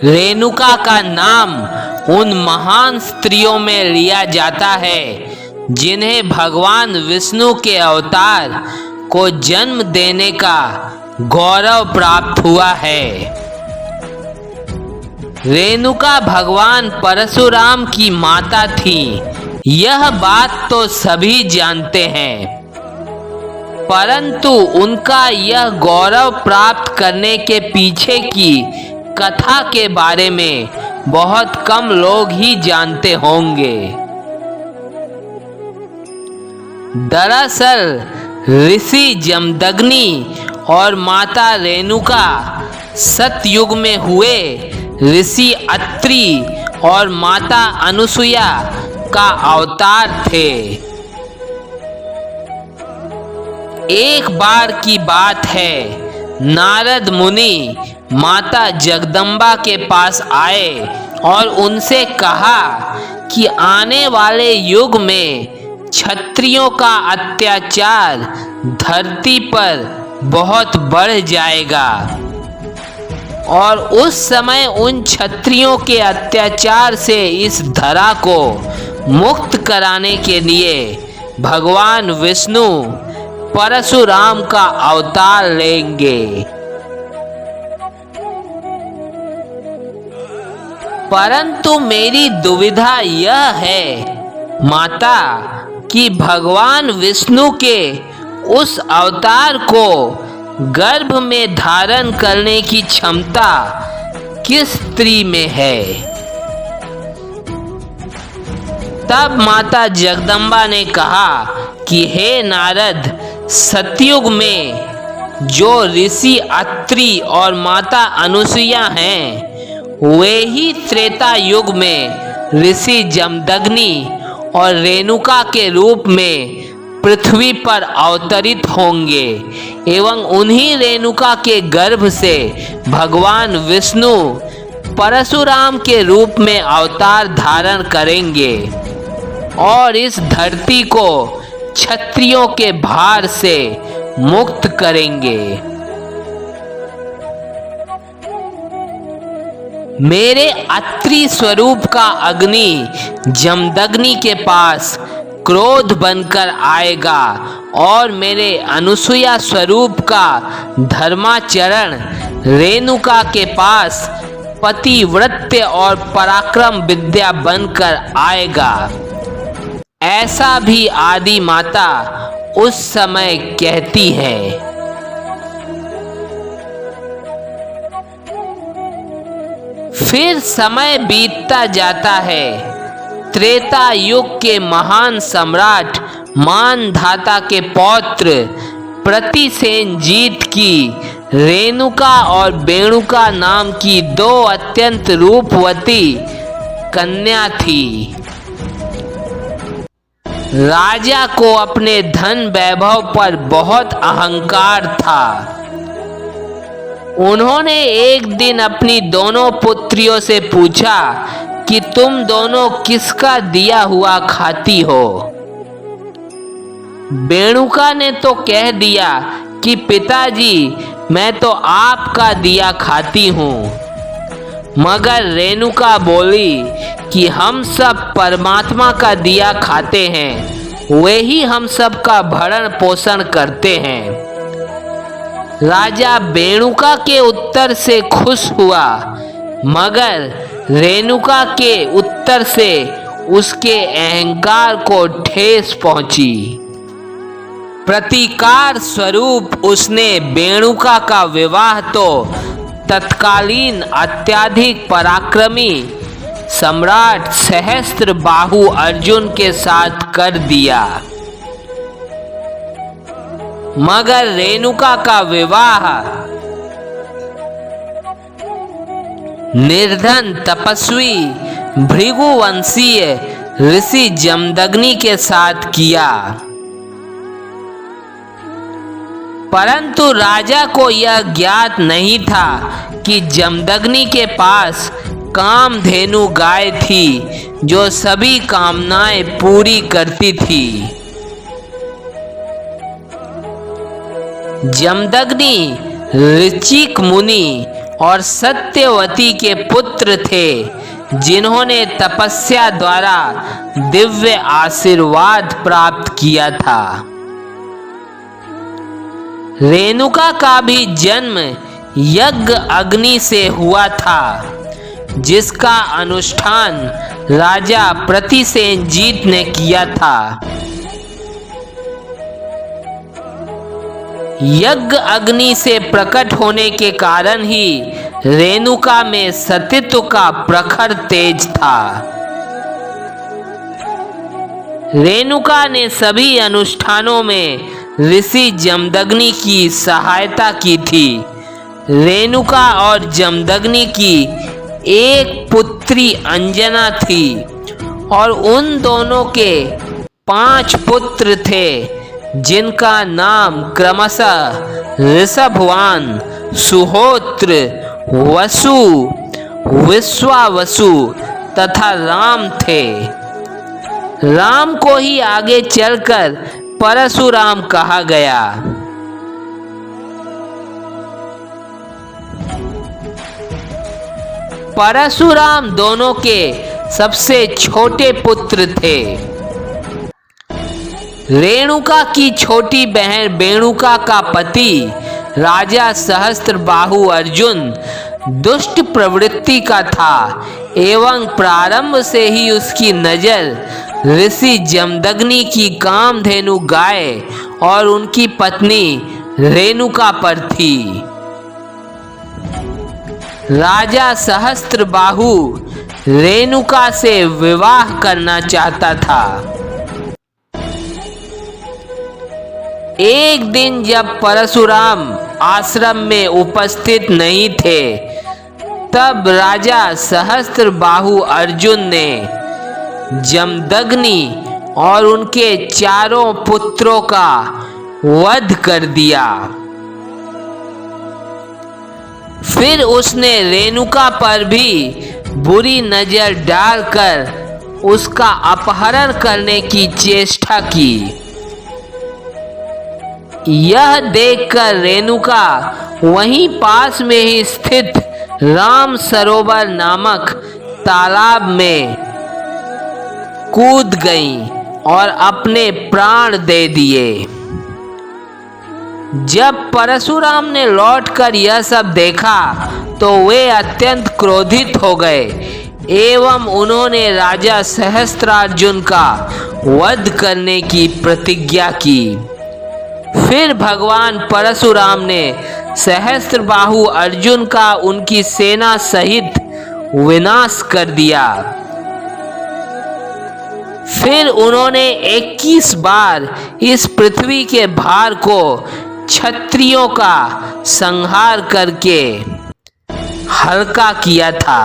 रेणुका का नाम उन महान स्त्रियों में लिया जाता है जिन्हें भगवान विष्णु के अवतार को जन्म देने का गौरव प्राप्त हुआ है। रेणुका भगवान परशुराम की माता थी, यह बात तो सभी जानते हैं, परंतु उनका यह गौरव प्राप्त करने के पीछे की कथा के बारे में बहुत कम लोग ही जानते होंगे। दरअसल ऋषि जमदग्नि और माता रेणुका सतयुग में हुए ऋषि अत्रि और माता अनुसुया का अवतार थे। एक बार की बात है, नारद मुनि माता जगदम्बा के पास आए और उनसे कहा कि आने वाले युग में क्षत्रियों का अत्याचार धरती पर बहुत बढ़ जाएगा और उस समय उन क्षत्रियों के अत्याचार से इस धरा को मुक्त कराने के लिए भगवान विष्णु परशुराम का अवतार लेंगे। परंतु मेरी दुविधा यह है माता कि भगवान विष्णु के उस अवतार को गर्भ में धारण करने की क्षमता किस स्त्री में है। तब माता जगदम्बा ने कहा कि हे नारद, सतयुग में जो ऋषि अत्रि और माता अनुसुया हैं, वे ही त्रेता युग में ऋषि जमदग्नि और रेणुका के रूप में पृथ्वी पर अवतरित होंगे एवं उन्हीं रेणुका के गर्भ से भगवान विष्णु परशुराम के रूप में अवतार धारण करेंगे और इस धरती को क्षत्रियों के भार से मुक्त करेंगे। मेरे अत्रि स्वरूप का अग्नि जमदग्नि के पास क्रोध बनकर आएगा और मेरे अनुसुया स्वरूप का धर्माचरण रेणुका के पास पतिव्रत्य और पराक्रम विद्या बनकर आएगा। ऐसा भी आदि माता उस समय कहती है। फिर समय बीतता जाता है। त्रेता युग के महान सम्राट मानधाता के पौत्र प्रतिसेन जीत की रेणुका और वेणुका नाम की दो अत्यंत रूपवती कन्या थी। राजा को अपने धन वैभव पर बहुत अहंकार था। उन्होंने एक दिन अपनी दोनों पुत्रियों से पूछा कि तुम दोनों किसका दिया हुआ खाती हो। वेणुका ने तो कह दिया कि पिताजी, मैं तो आपका दिया खाती हूँ। मगर रेणुका बोली कि हम सब परमात्मा का दिया खाते हैं, वे ही हम सब का भरण पोषण करते हैं। राजा वेणुका के उत्तर से खुश हुआ, मगर रेणुका के उत्तर से उसके अहंकार को ठेस पहुंची। प्रतिकार स्वरूप उसने वेणुका का विवाह तो तत्कालीन अत्यधिक पराक्रमी सम्राट सहस्त्रबाहु अर्जुन के साथ कर दिया। मगर रेणुका का विवाह निर्धन तपस्वी भृगुवंशीय ऋषि जमदग्नि के साथ किया। परंतु राजा को यह ज्ञात नहीं था कि जमदग्नि के पास कामधेनु गाय थी जो सभी कामनाएं पूरी करती थी। जमदग्नि ऋचिक मुनि और सत्यवती के पुत्र थे, जिन्होंने तपस्या द्वारा दिव्य आशीर्वाद प्राप्त किया था। रेणुका का भी जन्म यज्ञ अग्नि से हुआ था, जिसका अनुष्ठान राजा प्रतिसेनजीत ने किया था। यज्ञ अग्नि से प्रकट होने के कारण ही रेणुका में सतीत्व का प्रखर तेज था। रेणुका ने सभी अनुष्ठानों में ऋषि जमदग्नि की सहायता की थी। रेणुका और जमदग्नि की एक पुत्री अंजना थी और उन दोनों के 5 पुत्र थे, जिनका नाम क्रमशः ऋषभवान, सुहोत्र, वसु, विश्वावसु तथा राम थे। राम को ही आगे चलकर परशुराम कहा गया। परशुराम दोनों के सबसे छोटे पुत्र थे। रेणुका की छोटी बहन बेणुका का पति राजा सहस्त्रबाहु अर्जुन दुष्ट प्रवृत्ति का था एवं प्रारंभ से ही उसकी नजर ऋषि जमदग्नि की कामधेनु गाय और उनकी पत्नी रेणुका पर थी। राजा सहस्त्रबाहु रेणुका से विवाह करना चाहता था। एक दिन जब परशुराम आश्रम में उपस्थित नहीं थे, तब राजा सहस्त्रबाहु अर्जुन ने जमदग्नि और उनके 4 पुत्रों का वध कर दिया। फिर उसने रेणुका पर भी बुरी नजर डालकर उसका अपहरण करने की चेष्टा की। यह देखकर रेणुका वहीं पास में ही स्थित राम सरोवर नामक तालाब में कूद गईं और अपने प्राण दे दिए। जब परशुराम ने लौटकर यह सब देखा तो वे अत्यंत क्रोधित हो गए एवं उन्होंने राजा सहस्त्रार्जुन का वध करने की प्रतिज्ञा की। फिर भगवान परशुराम ने सहस्त्रबाहु अर्जुन का उनकी सेना सहित विनाश कर दिया। फिर उन्होंने 21 बार इस पृथ्वी के भार को क्षत्रियों का संहार करके हल्का किया था।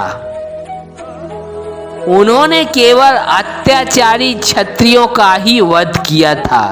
उन्होंने केवल अत्याचारी क्षत्रियों का ही वध किया था।